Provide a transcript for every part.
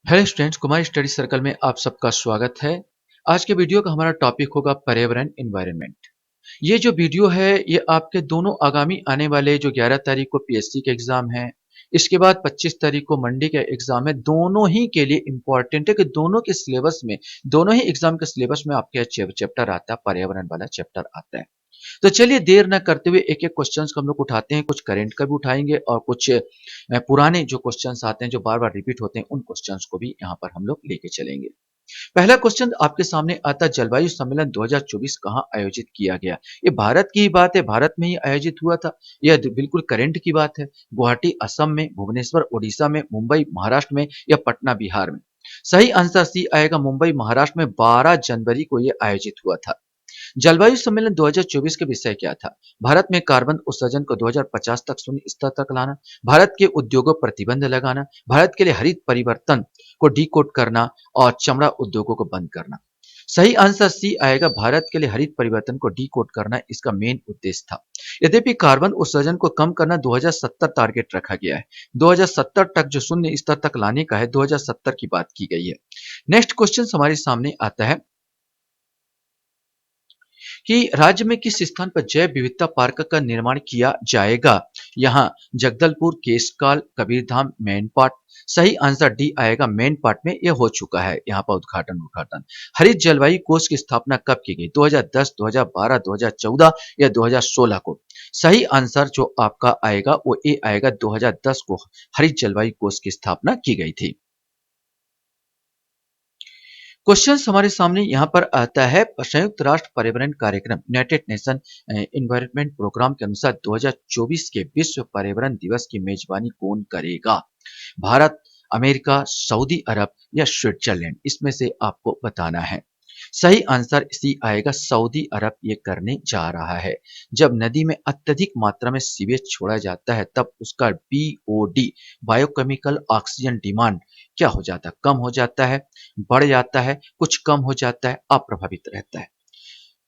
Hello students, Kumar study circle में आप सबका स्वागत है। आज के वीडियो का हमारा टॉपिक होगा पर्यावरण एनवायरनमेंट। ये जो वीडियो है ये आपके दोनों आगामी आने वाले जो 11 तारीख को पीएससी के एग्जाम है, इसके बाद 25 तारीख को मंडी का एग्जाम है, दोनों ही के लिए इम्पोर्टेंट है कि दोनों के सिलेबस में, दोनों ही एग्जाम के सिलेबस में आपके चैप्टर आता है, पर्यावरण वाला चैप्टर आता है। तो चलिए देर न करते हुए एक एक क्वेश्चंस को हम लोग उठाते हैं। कुछ करंट का भी उठाएंगे और कुछ पुराने जो क्वेश्चंस आते हैं जो बार बार रिपीट होते हैं उन क्वेश्चंस को भी यहाँ पर हम लोग लेके चलेंगे। पहला क्वेश्चन आपके सामने आता है, जलवायु सम्मेलन 2024 कहाँ आयोजित किया गया। ये भारत की ही बात है, भारत में ही आयोजित हुआ था। यह बिल्कुल करंट की बात है। गुवाहाटी असम में, भुवनेश्वर उड़ीसा में, मुंबई महाराष्ट्र में या पटना बिहार में। सही आंसर सी आएगा, मुंबई महाराष्ट्र में 12 जनवरी को यह आयोजित हुआ था। जलवायु सम्मेलन 2024 के विषय क्या था? भारत में कार्बन उत्सर्जन को 2050 तक शून्य स्तर तक लाना, भारत के उद्योगों पर प्रतिबंध लगाना, भारत के लिए हरित परिवर्तन को डीकोड करना और चमड़ा उद्योगों को बंद करना। सही आंसर सी आएगा, भारत के लिए हरित परिवर्तन को डीकोड करना इसका मेन उद्देश्य था। यद्यपि कार्बन उत्सर्जन को कम करना 2070 टारगेट रखा गया है। 2070 तक जो शून्य स्तर तक लाने का है, 2070 की बात की गई है। नेक्स्ट क्वेश्चन हमारे सामने आता है कि राज्य में किस स्थान पर जैव विविधता पार्क का निर्माण किया जाएगा। यहाँ जगदलपुर, केशकाल, कबीरधाम, मैनपाट। सही आंसर डी आएगा, मैनपाट में यह हो चुका है। यहाँ पर उद्घाटन। हरित जलवायु कोष की स्थापना कब की गई? 2010, 2012, 2014 या 2016 को। सही आंसर जो आपका आएगा वो ए आएगा, 2010 को हरित जलवायु कोष की स्थापना की गई थी। क्वेश्चन हमारे सामने यहाँ पर आता है, संयुक्त राष्ट्र पर्यावरण कार्यक्रम यूनाइटेड नेशन एनवायरनमेंट प्रोग्राम के अनुसार 2024 के विश्व पर्यावरण दिवस की मेजबानी कौन करेगा? भारत, अमेरिका, सऊदी अरब या स्विट्जरलैंड, इसमें से आपको बताना है। सही आंसर सी आएगा, सऊदी अरब ये करने जा रहा है। जब नदी में अत्यधिक मात्रा में सीवेज छोड़ा जाता है तब उसका बीओडी, बायोकेमिकल ऑक्सीजन डिमांड, क्या हो जाता है? कम हो जाता है, बढ़ जाता है, कुछ कम हो जाता है, अप्रभावित रहता है।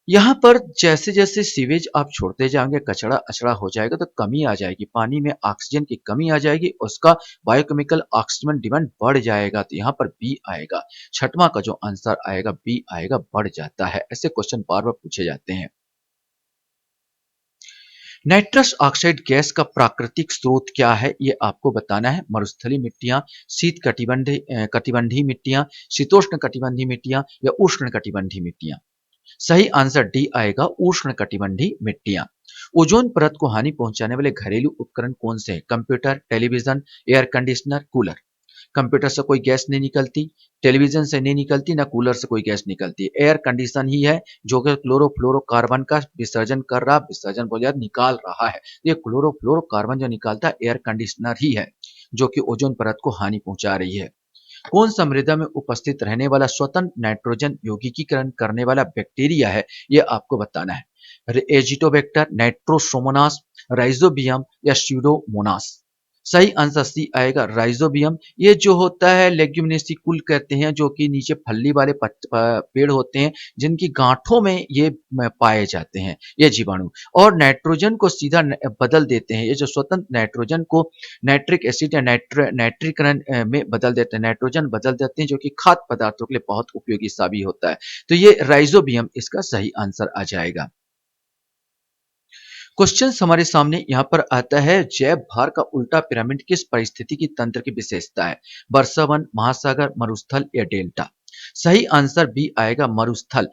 यहाँ पर जैसे जैसे सीवेज आप छोड़ते जाएंगे, कचरा अचड़ा हो जाएगा तो कमी आ जाएगी, पानी में ऑक्सीजन की कमी आ जाएगी, उसका बायोकेमिकल ऑक्सीजन डिमांड बढ़ जाएगा। तो यहाँ पर बी आएगा। छठवां का जो आंसर आएगा बी आएगा, बढ़ जाता है। ऐसे क्वेश्चन बार बार पूछे जाते हैं। नाइट्रस ऑक्साइड गैस का प्राकृतिक स्रोत क्या है? ये आपको बताना है। मरुस्थलीय मिट्टियां, शीत कटिबंधीय मिट्टियां, शीतोष्ण कटिबंधीय मिट्टियां या उष्ण कटिबंधीय मिट्टियां। सही आंसर डी आएगा, उष्ण कटिबंधीय मिट्टियां। ओजोन परत को हानि पहुंचाने वाले घरेलू उपकरण कौन से हैं? Computer, television, air conditioner, cooler. Computer से कोई गैस नहीं निकलती, टेलीविजन से नहीं निकलती, ना कूलर से कोई गैस निकलती। एयर कंडीशन ही है जो कि क्लोरोफ्लोरोकार्बन का विसर्जन कर रहा, विसर्जन बोल यार, निकाल रहा है। ये क्लोरोफ्लोरोकार्बन जो निकालता है एयर कंडीशनर ही है, जो कि ओजोन परत को हानि पहुंचा रही है। कौन सा मृदा में उपस्थित रहने वाला स्वतंत्र नाइट्रोजन यौगिकीकरण करने वाला बैक्टीरिया है? यह आपको बताना है। एजिटोबैक्टर, नाइट्रोसोमोनास, राइजोबियम या स्यूडोमोनास। सही आंसर सी आएगा, राइजोबियम। ये जो होता है लेग्यूमिनेसी कुल कहते हैं, जो कि नीचे फल्ली वाले पेड़ होते हैं, जिनकी गांठों में ये पाए जाते हैं ये जीवाणु, और नाइट्रोजन को सीधा बदल देते हैं। ये जो स्वतंत्र नाइट्रोजन को नाइट्रिक एसिड या नाइट्रीकरण में बदल देते हैं, नाइट्रोजन बदल देते हैं, जो कि खाद्य पदार्थों के लिए बहुत उपयोगी साबित होता है। तो ये राइजोबियम इसका सही आंसर आ जाएगा। क्वेश्चन हमारे सामने यहाँ पर आता है, जैव भार का उल्टा पिरामिड किस पारिस्थितिकी तंत्र की विशेषता है? वर्षावन, महासागर, मरुस्थल या डेल्टा। सही आंसर बी आएगा, मरुस्थल।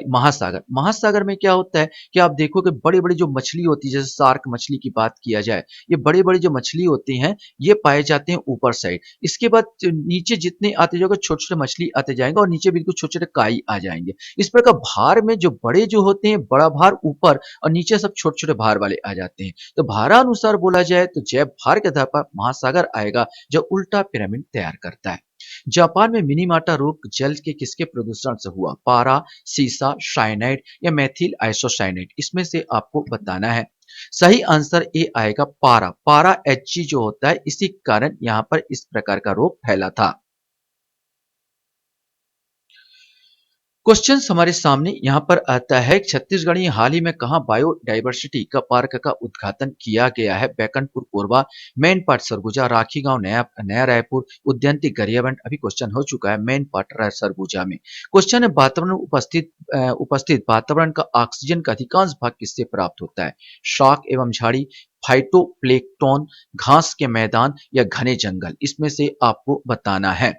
महासागर। महासागर में क्या होता है कि आप देखोगे बड़ी बड़ी जो मछली होती है, जैसे शार्क मछली की बात किया जाए, ये बड़ी बड़ी जो मछली होती हैं ये पाए जाते हैं ऊपर साइड। इसके बाद नीचे जितने आते जाओगे छोटे छोटे मछली आते जाएंगे और नीचे बिल्कुल छोटे छोटे काई आ जाएंगे। इस प्रकार भार में जो बड़े जो होते हैं, बड़ा भार ऊपर और नीचे सब छोटे छोटे भार वाले आ जाते हैं। तो भारानुसार बोला जाए तो जैव भार के आधार पर महासागर आएगा, जो उल्टा पिरामिड तैयार करता है। जापान में मिनीमाटा रोग जल के किसके प्रदूषण से हुआ? पारा, सीसा, साइनाइड या मेथिल आइसोसाइनाइड, इसमें से आपको बताना है। सही आंसर ए आएगा, पारा। पारा एचजी जो होता है, इसी कारण यहां पर इस प्रकार का रोग फैला था। क्वेश्चंस हमारे सामने यहाँ पर आता है। छत्तीसगढ़ में हाल ही में कहाँ बायोडायवर्सिटी का पार्क का उद्घाटन किया गया है? बैकुंठपुर कोरबा, मेन पार्ट सरगुजा, राखी गांव, नया नया रायपुर, उद्यानिकी गरियाबंद। अभी क्वेश्चन हो चुका है मेन पार्ट सरगुजा में। क्वेश्चन है वातावरण में उपस्थित वातावरण का ऑक्सीजन का अधिकांश भाग किससे प्राप्त होता है? शाक एवं झाड़ी, फाइटोप्लैंक्टन, घास के मैदान या घने जंगल। इसमें से आपको बताना है।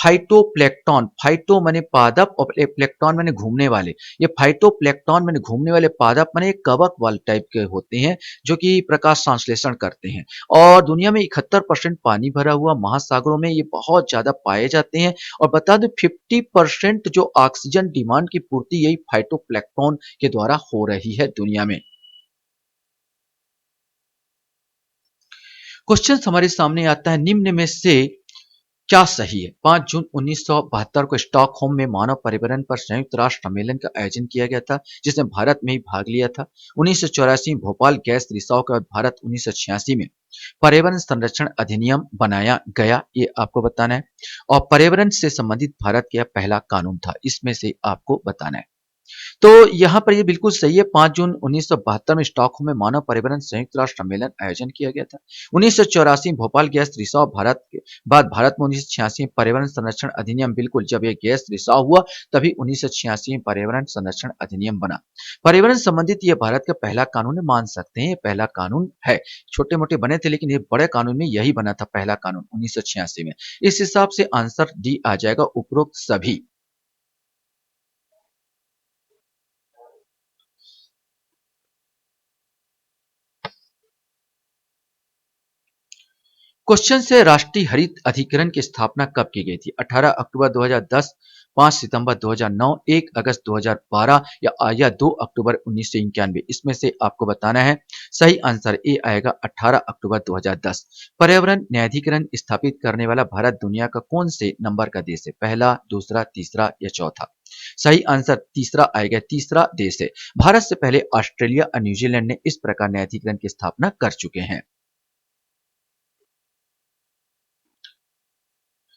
फाइटोप्लैंक्टन, फाइटो माने पादप और प्लैंक्टन माने घूमने वाले। ये फाइटोप्लैंक्टन माने घूमने वाले, पादप माने कवक वाले टाइप के होते हैं जो कि प्रकाश संश्लेषण करते हैं। और दुनिया में 71% पानी भरा हुआ, महासागरों में ये बहुत ज्यादा पाए जाते हैं। और बता दें 50% जो ऑक्सीजन डिमांड की पूर्ति यही फाइटोप्लैंक्टन के द्वारा हो रही है दुनिया में। क्वेश्चन हमारे सामने आता है, निम्न में से क्या सही है? 5 जून 1972 को स्टॉकहोम में मानव पर्यावरण पर संयुक्त राष्ट्र सम्मेलन का आयोजन किया गया था, जिसमें भारत में ही भाग लिया था। 1984 में भोपाल गैस रिसाव के बाद भारत 1986 में पर्यावरण संरक्षण अधिनियम बनाया गया, ये आपको बताना है। और पर्यावरण से संबंधित भारत का यह पहला कानून था, इसमें से आपको बताना है। तो यहाँ पर ये बिल्कुल सही है। 5 जून 1972 में स्टॉकहोम में मानव पर्यावरण संयुक्त राष्ट्र सम्मेलन आयोजन किया गया था। 1984 में भोपाल गैस रिसाव भारत के बाद भारत में 1986 में पर्यावरण संरक्षण अधिनियम, बिल्कुल जब ये गैस रिसाव हुआ तभी 1986 में पर्यावरण संरक्षण अधिनियम बना। पर्यावरण संबंधित ये भारत का पहला कानून है, मान सकते हैं ये पहला कानून है। छोटे मोटे बने थे लेकिन ये बड़े कानून में यही बना था, पहला कानून 1986 में। इस हिसाब से आंसर डी आ जाएगा, उपरोक्त सभी। क्वेश्चन से राष्ट्रीय हरित अधिकरण की स्थापना कब की गई थी? 18 अक्टूबर 2010, 5 सितंबर 2009, 1 अगस्त 2012 या 2 अक्टूबर 1991। इसमें से आपको बताना है। सही आंसर ए आएगा 18 अक्टूबर 2010। पर्यावरण न्यायाधिकरण स्थापित करने वाला भारत दुनिया का कौन से नंबर का देश है? पहला, दूसरा, तीसरा या चौथा? सही आंसर तीसरा आएगा, तीसरा देश है। भारत से पहले ऑस्ट्रेलिया और न्यूजीलैंड ने इस प्रकार न्यायाधिकरण की स्थापना कर चुके हैं।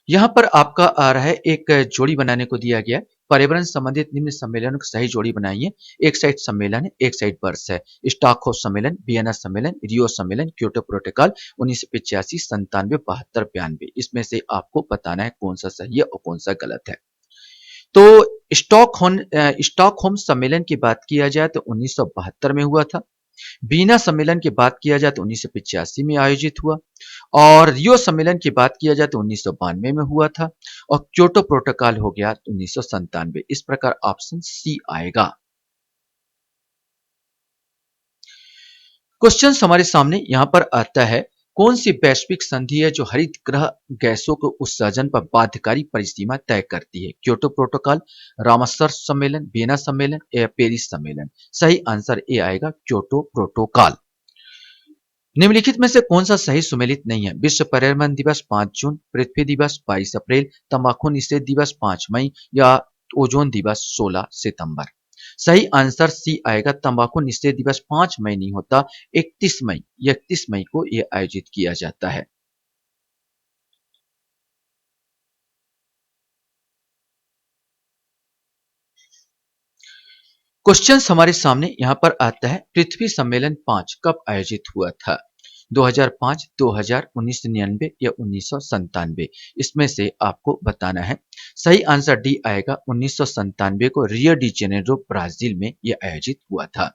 यहाँ पर आपका आ रहा है, एक जोड़ी बनाने को दिया गया है। पर्यावरण संबंधित निम्न सम्मेलनों की सही जोड़ी बनाइए। एक साइड सम्मेलन है, एक साइड वर्ष है। स्टॉकहोम सम्मेलन, वियना सम्मेलन, रियो सम्मेलन, क्योटो प्रोटोकॉल, 1985, 97, 72, 92। इसमें से आपको बताना है कौन सा सही है और कौन सा गलत है। तो स्टॉकहोम सम्मेलन की बात किया जाए तो 1972 में हुआ था। बीना सम्मेलन की बात किया जाए तो 1985 में आयोजित हुआ। और रियो सम्मेलन की बात किया जाए तो 1992 में हुआ था। और क्योटो प्रोटोकॉल हो गया 1997। इस प्रकार ऑप्शन सी आएगा। क्वेश्चन हमारे सामने यहां पर आता है, कौन सी वैश्विक संधि है जो हरित गृह गैसों के उत्सर्जन पर बाध्यकारी परिसीमा तय करती है? क्योटो प्रोटोकॉल, रामसर सम्मेलन, वियना सम्मेलन या पेरिस सम्मेलन? सही आंसर ए आएगा, क्योटो प्रोटोकॉल। निम्नलिखित में से कौन सा सही सुमेलित नहीं है? विश्व पर्यावरण दिवस 5 जून, पृथ्वी दिवस 22 अप्रैल, तंबाकू निषेध दिवस 5 मई या ओजोन दिवस 16 सितंबर? सही आंसर सी आएगा, तंबाकू निषेध दिवस 5 मई नहीं होता, 31 मई को यह आयोजित किया जाता है। क्वेश्चन हमारे सामने यहां पर आता है, पृथ्वी सम्मेलन 5 कब आयोजित हुआ था? 2005, 2000, 1999 या 1997? इसमें से आपको बताना है। सही आंसर डी आएगा, 1997 को रियो डी जेनेरो ब्राजील में यह आयोजित हुआ था।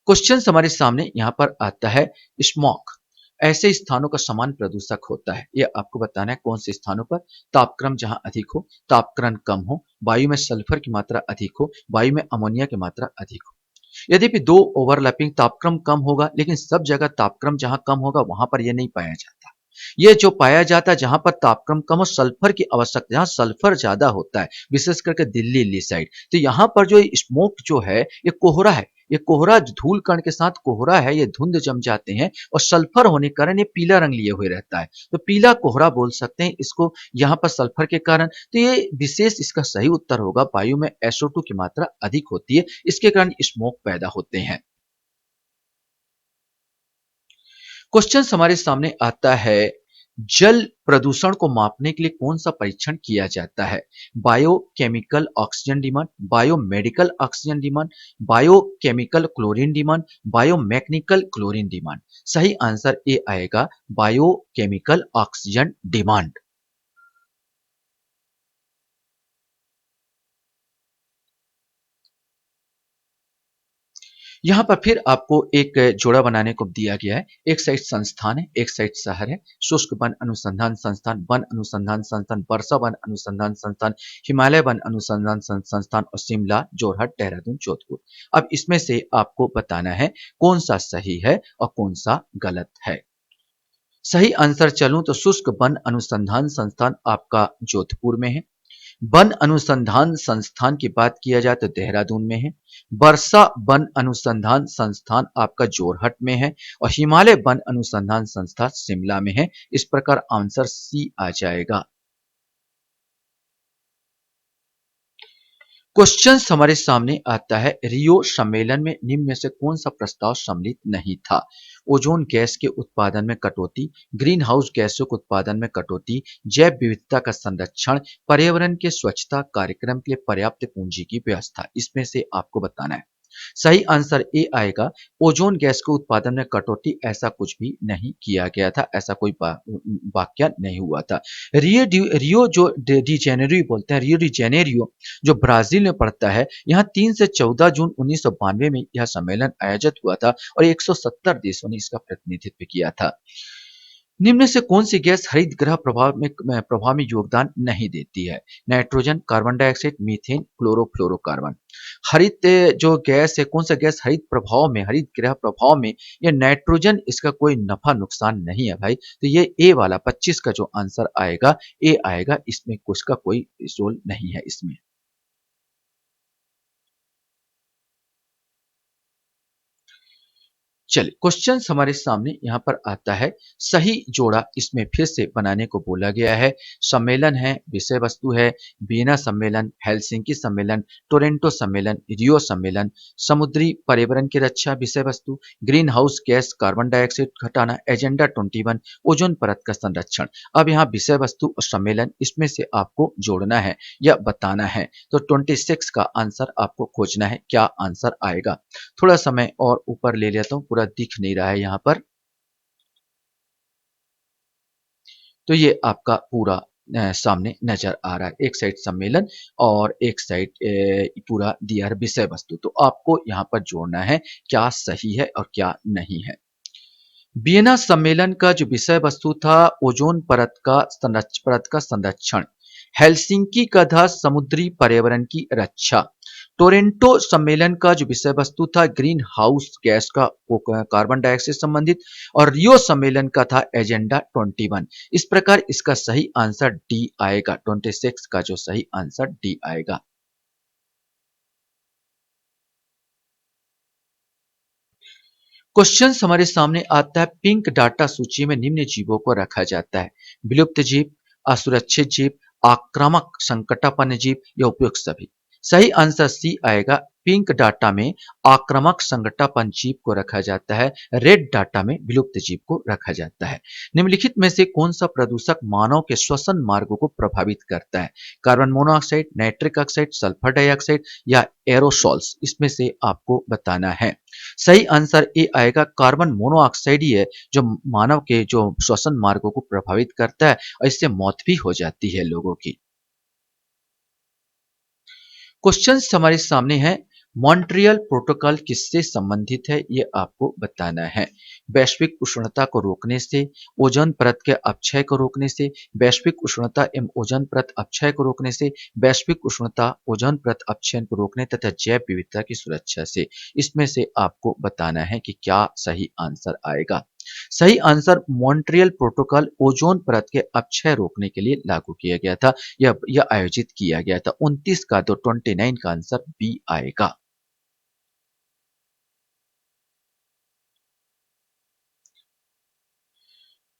क्वेश्चन हमारे सामने यहां पर आता है, स्मॉग ऐसे स्थानों का समान प्रदूषक होता है, यह आपको बताना है कौन से स्थानों पर? तापक्रम जहां अधिक हो, तापक्रम कम हो, वायु में सल्फर की मात्रा अधिक हो, वायु में अमोनिया की मात्रा अधिक हो। यद्यपि दो ओवरलैपिंग, तापक्रम कम होगा लेकिन सब जगह तापक्रम जहां कम होगा वहां पर यह नहीं पाया जाता। ये जो पाया जाता है जहां पर तापक्रम कम हो, सल्फर की आवश्यकता, जहां सल्फर ज्यादा होता है, विशेष करके दिल्ली साइड, तो यहाँ पर जो स्मोक जो है ये कोहरा है। ये कोहरा धूल कण के साथ कोहरा है, ये धुंध जम जाते हैं और सल्फर होने के कारण ये पीला रंग लिए हुए रहता है, तो पीला कोहरा बोल सकते हैं इसको, यहाँ पर सल्फर के कारण। तो ये विशेष इसका सही उत्तर होगा, वायु में SO2 की मात्रा अधिक होती है, इसके कारण स्मोक पैदा होते हैं। क्वेश्चन हमारे सामने आता है, जल प्रदूषण को मापने के लिए कौन सा परीक्षण किया जाता है? Biochemical oxygen demand, biomedical oxygen demand, biochemical chlorine demand, biomechanical chlorine demand. सही आंसर ए आएगा बायोकेमिकल ऑक्सीजन डिमांड। यहाँ पर फिर आपको एक जोड़ा बनाने को दिया गया है। एक साइड संस्थान है, एक साइड शहर है। शुष्क वन अनुसंधान संस्थान, वन अनुसंधान संस्थान, वर्षा वन अनुसंधान संस्थान, हिमालय वन अनुसंधान संस्थान और शिमला, जोरहट, देहरादून, जोधपुर। अब इसमें से आपको बताना है कौन सा सही है और कौन सा गलत है। सही आंसर चलूं तो शुष्क वन अनुसंधान संस्थान आपका जोधपुर में है। वन अनुसंधान संस्थान की बात किया जाए तो देहरादून में है। वर्षा वन अनुसंधान संस्थान आपका जोरहट में है और हिमालय वन अनुसंधान संस्थान शिमला में है। इस प्रकार आंसर सी आ जाएगा। क्वेश्चन हमारे सामने आता है, रियो सम्मेलन में निम्न में से कौन सा प्रस्ताव सम्मिलित नहीं था? ओजोन गैस के उत्पादन में कटौती, ग्रीन हाउस गैसों के उत्पादन में कटौती, जैव विविधता का संरक्षण, पर्यावरण के स्वच्छता कार्यक्रम के लिए पर्याप्त पूंजी की व्यवस्था। इसमें से आपको बताना है। सही आंसर ए आएगा ओजोन गैस के उत्पादन में कटौती। ऐसा कुछ भी नहीं किया गया था, ऐसा कोई वाक्य नहीं हुआ था। रियो जो डी जेनेरियो बोलते हैं, रियो डी जेनेरियो जो ब्राजील में पड़ता है, यहाँ 3 से 14 जून 1992 में यह सम्मेलन आयोजित हुआ था और 170 देशों ने इसका प्रतिनिधित्व किया था। निम्न से कौन सी गैस हरित गृह प्रभाव में योगदान नहीं देती है? Nitrogen, carbon dioxide, methane, chlorofluorocarbon. हरित जो गैस है, कौन सा गैस हरित प्रभाव में, हरित गृह प्रभाव में? ये नाइट्रोजन, इसका कोई नफा नुकसान नहीं है भाई। तो ये ए वाला 25 का जो आंसर आएगा, ए आएगा। इसमें कुछ का कोई रोल नहीं है इसमें। चलिए, क्वेश्चन हमारे सामने यहाँ पर आता है। सही जोड़ा इसमें फिर से बनाने को बोला गया है। सम्मेलन है, विषय वस्तु है, वियना सम्मेलन, हेलसिंकी सम्मेलन, टोरंटो सम्मेलन, रियो सम्मेलन। समुद्री पर्यावरण की रक्षा विषय वस्तु, green house gas carbon dioxide घटाना एजेंडा 21, ओजोन परत का संरक्षण। अब यहाँ विषय वस्तु और सम्मेलन, इसमें से आपको जोड़ना है या बताना है। तो 26 का आंसर आपको खोजना है। क्या आंसर आएगा? थोड़ा समय और ऊपर ले लेता हूं, पूरा दिख नहीं रहा है यहाँ पर। तो ये आपका पूरा सामने नजर आ रहा है। एक साइड सम्मेलन और एक साइड पूरा दिया है विषय वस्तु। तो आपको यहाँ पर जोड़ना है क्या सही है और क्या नहीं है। वियना सम्मेलन का जो विषय वस्तु था, ओजोन परत का संरक्षण। हेलसिंकी का था समुद्री पर्यावरण की रक्षा। टोरंटो सम्मेलन का जो विषय वस्तु था, ग्रीन हाउस गैस का कार्बन डाइऑक्साइड संबंधित। और रियो सम्मेलन का था एजेंडा 21। इस प्रकार इसका सही आंसर डी आएगा। 26 का जो सही आंसर डी आएगा। क्वेश्चन हमारे सामने आता है, पिंक डाटा सूची में निम्न जीवों को रखा जाता है? विलुप्त जीव, असुरक्षित जीव, आक्रामक संकटापन्न जीव या उपयुक्त सभी। सही आंसर सी आएगा। पिंक डाटा में आक्रामक संकटापन्न जीव को रखा जाता है, रेड डाटा में विलुप्त जीव को रखा जाता है। निम्नलिखित में से कौन सा प्रदूषक मानव के श्वसन मार्गों को प्रभावित करता है? Carbon monoxide, nitric oxide, sulphur dioxide या एरोसॉल्स। इसमें से आपको बताना है। सही आंसर ए आएगा। कार्बन मोनोऑक्साइड ही है जो मानव के जो श्वसन मार्गों को प्रभावित करता है और इससे मौत भी हो जाती है लोगों की। क्वेश्चन हमारे सामने है। मॉन्ट्रियल प्रोटोकॉल किससे संबंधित है, ये आपको बताना है। वैश्विक उष्णता को रोकने से, ओजोन परत के अपक्षय को रोकने से, वैश्विक उष्णता एवं ओजोन परत अपक्षय को रोकने से, वैश्विक उष्णता ओजोन परत अपक्षय को रोकने तथा जैव विविधता की सुरक्षा से। इसमें से आपको बताना है कि क्या सही आंसर आएगा। सही आंसर मॉन्ट्रियल प्रोटोकॉल ओजोन परत के अपक्षय रोकने के लिए लागू किया गया था, यह आयोजित किया गया था। 29 का तो 29 का आंसर बी आएगा।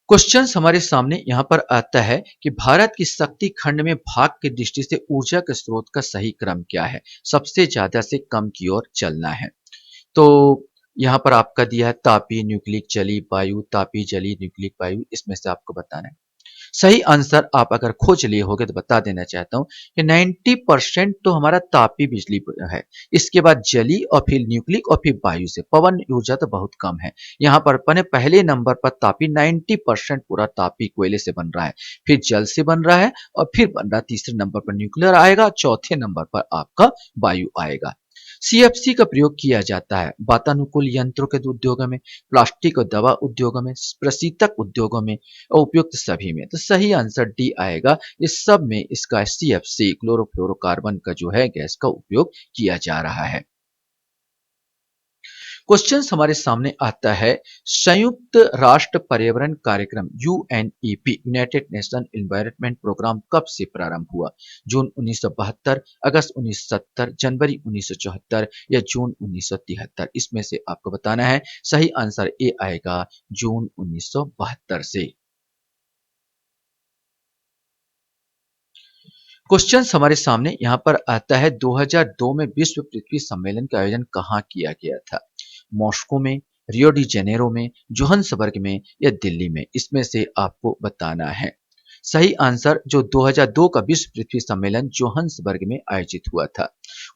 क्वेश्चन हमारे सामने यहाँ पर आता है कि भारत की शक्ति खंड में भाग की दृष्टि से ऊर्जा के स्रोत का सही क्रम क्या है? सबसे ज्यादा से कम की ओर चलना है। तो यहाँ पर आपका दिया है तापीय, न्यूक्लिक, जलीय, वायु, तापीय, जलीय, न्यूक्लिक, वायु। इसमें से आपको बताना है। सही आंसर आप अगर खोज लिए होगे तो बता देना चाहता हूं कि 90% तो हमारा तापी बिजली है। इसके बाद जली और फिर न्यूक्लिक और फिर वायु से। पवन ऊर्जा तो बहुत कम है। यहाँ पर अपने पहले नंबर पर तापी 90% पूरा तापी कोयले से बन रहा है, फिर जल से बन रहा है और फिर बन रहा है तीसरे नंबर पर न्यूक्लियर आएगा, चौथे नंबर पर आपका वायु आएगा। सीएफसी का प्रयोग किया जाता है वातानुकूल यंत्रों के उद्योगों में, प्लास्टिक और दवा उद्योगों में, प्रशीतक उद्योगों में और उपयुक्त सभी में। तो सही आंसर डी आएगा। इस सब में इसका सीएफसी क्लोरोफ्लोरोकार्बन का जो है गैस का उपयोग किया जा रहा है। क्वेश्चन हमारे सामने आता है, संयुक्त राष्ट्र पर्यावरण कार्यक्रम UNEP United Nation Environment Programme कब से प्रारंभ हुआ? जून 1972, अगस्त 1970, जनवरी 1974 या जून 1973? इसमें से आपको बताना है। सही आंसर ए आएगा जून 1972 से। क्वेश्चन हमारे सामने यहाँ पर आता है, 2002 में विश्व पृथ्वी सम्मेलन का आयोजन कहाँ किया गया था? मॉस्को में, रियो डी जेनेरो में, जोहान्सबर्ग में या दिल्ली में? इसमें से आपको बताना है। सही आंसर जो 2002 का विश्व पृथ्वी सम्मेलन जोहान्सबर्ग में आयोजित हुआ था।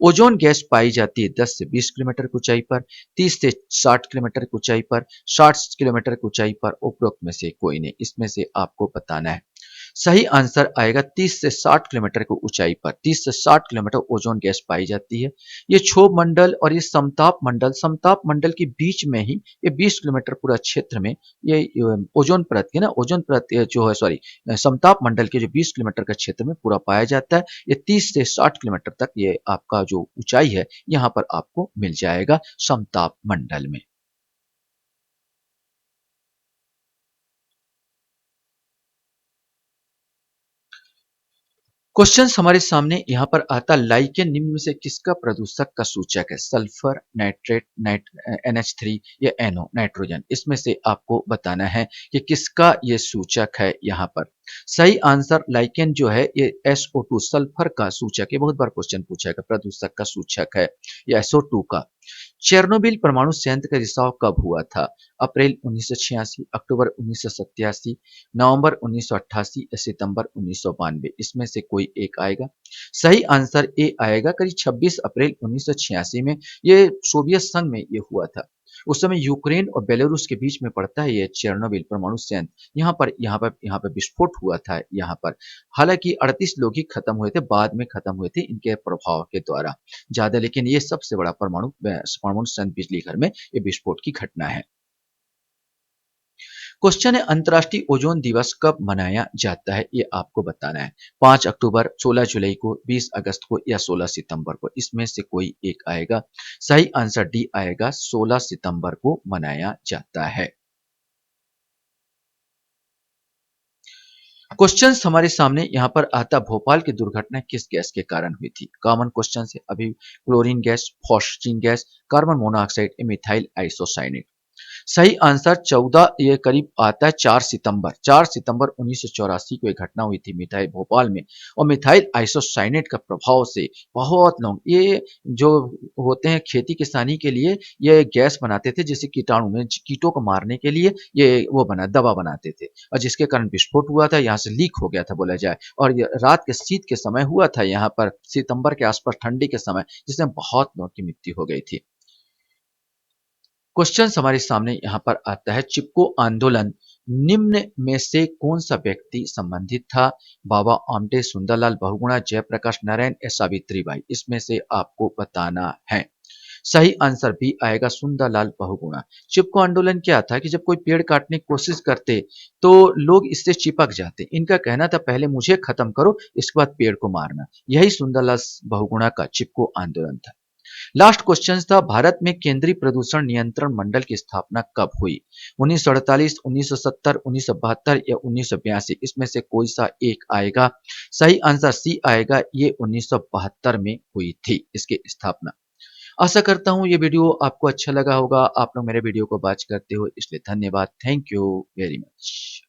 ओजोन गैस पाई जाती है 10 से 20 किलोमीटर की ऊंचाई पर, 30 से 60 किलोमीटर की ऊंचाई पर, 60 किलोमीटर की ऊंचाई पर, उपरोक्त में से कोई नहीं। इसमें से आपको बताना है। सही आंसर आएगा 30 से 60 किलोमीटर की ऊंचाई पर। 30 से 60 किलोमीटर ओजोन गैस पाई जाती है। ये क्षोभ मंडल और ये समताप मंडल के बीच में ही ये 20 किलोमीटर पूरा क्षेत्र में ये ओजोन परत के ना ओजोन परत जो है सॉरी समताप मंडल के जो 20 किलोमीटर का क्षेत्र में पूरा पाया जाता है। ये 30 से 60 किलोमीटर तक ये आपका जो ऊंचाई है यहाँ पर आपको मिल जाएगा समताप मंडल में। क्वेश्चन हमारे सामने यहाँ पर आता, लाइकेन निम्न में से किसका प्रदूषक का सूचक है? सल्फर, नाइट्रेट, NH3 या NO नाइट्रोजन? इसमें से आपको बताना है कि किसका ये सूचक है यहाँ पर। सही आंसर लाइकेन जो है ये SO2 सल्फर का सूचक है। बहुत बार क्वेश्चन पूछा है प्रदूषक का सूचक है ये SO2 का। चेर्नोबिल परमाणु संयंत्र का रिसाव कब हुआ था? अप्रैल 1986, अक्टूबर 1987, नवंबर 1988 या सितंबर 1992? इसमें से कोई एक आएगा। सही आंसर ए आएगा। करीब 26 अप्रैल 1986 में ये सोवियत संघ में ये हुआ था। उस समय यूक्रेन और बेलारूस के बीच में पड़ता है ये चेर्नोबिल परमाणु संयंत्र। यहाँ पर विस्फोट हुआ था यहाँ पर। हालांकि 38 लोग ही खत्म हुए थे, बाद में खत्म हुए थे इनके प्रभाव के द्वारा ज्यादा, लेकिन ये सबसे बड़ा परमाणु संयंत्र बिजली घर में ये विस्फोट की घटना है। क्वेश्चन है, अंतर्राष्ट्रीय ओजोन दिवस कब मनाया जाता है? ये आपको बताना है। 5 अक्टूबर, 16 जुलाई को, 20 अगस्त को या 16 सितंबर को? इसमें से कोई एक आएगा। सही आंसर डी आएगा, 16 सितंबर को मनाया जाता है। क्वेश्चन हमारे सामने यहाँ पर आता, भोपाल की दुर्घटना किस गैस के कारण हुई थी? कॉमन क्वेश्चन है अभी। Chlorine gas, phosphine gas, carbon monoxide, methyl isocyanate? सही आंसर 14 ये करीब आता है 4 सितंबर 1984 को एक घटना हुई थी मिथाइल भोपाल में। और मिथाइल आइसोसाइनेट का प्रभाव से बहुत लोग ये जो होते हैं खेती किसानी के लिए ये गैस बनाते थे, जैसे कीटाणु में कीटों को मारने के लिए ये वो दवा बनाते थे, और जिसके कारण विस्फोट हुआ था, यहाँ से लीक हो गया था बोला जाए। और ये रात के शीत के समय हुआ था यहाँ पर, सितंबर के आसपास ठंडी के समय, जिसमें बहुत लोगों की मृत्यु हो गई थी। क्वेश्चन हमारे सामने यहाँ पर आता है, चिपको आंदोलन निम्न में से कौन सा व्यक्ति संबंधित था? बाबा आमटे, सुंदरलाल बहुगुणा, जयप्रकाश नारायण या सावित्री बाई? इसमें से आपको बताना है। सही आंसर बी आएगा, सुंदरलाल बहुगुणा। चिपको आंदोलन क्या था कि जब कोई पेड़ काटने की कोशिश करते तो लोग इससे चिपक जाते। इनका कहना था पहले मुझे खत्म करो, इसके बाद पेड़ को मारना। यही सुंदरलाल बहुगुणा का चिपको आंदोलन था। लास्ट क्वेश्चन था, भारत में केंद्रीय प्रदूषण नियंत्रण मंडल की स्थापना कब हुई? 1948, 1970, 1972 या 1982? इसमें से कोई सा एक आएगा। सही आंसर सी आएगा, ये 1972 में हुई थी इसकी स्थापना। आशा करता हूं ये वीडियो आपको अच्छा लगा होगा। आप लोग मेरे वीडियो को वॉच करते हो इसलिए धन्यवाद। Thank you very much.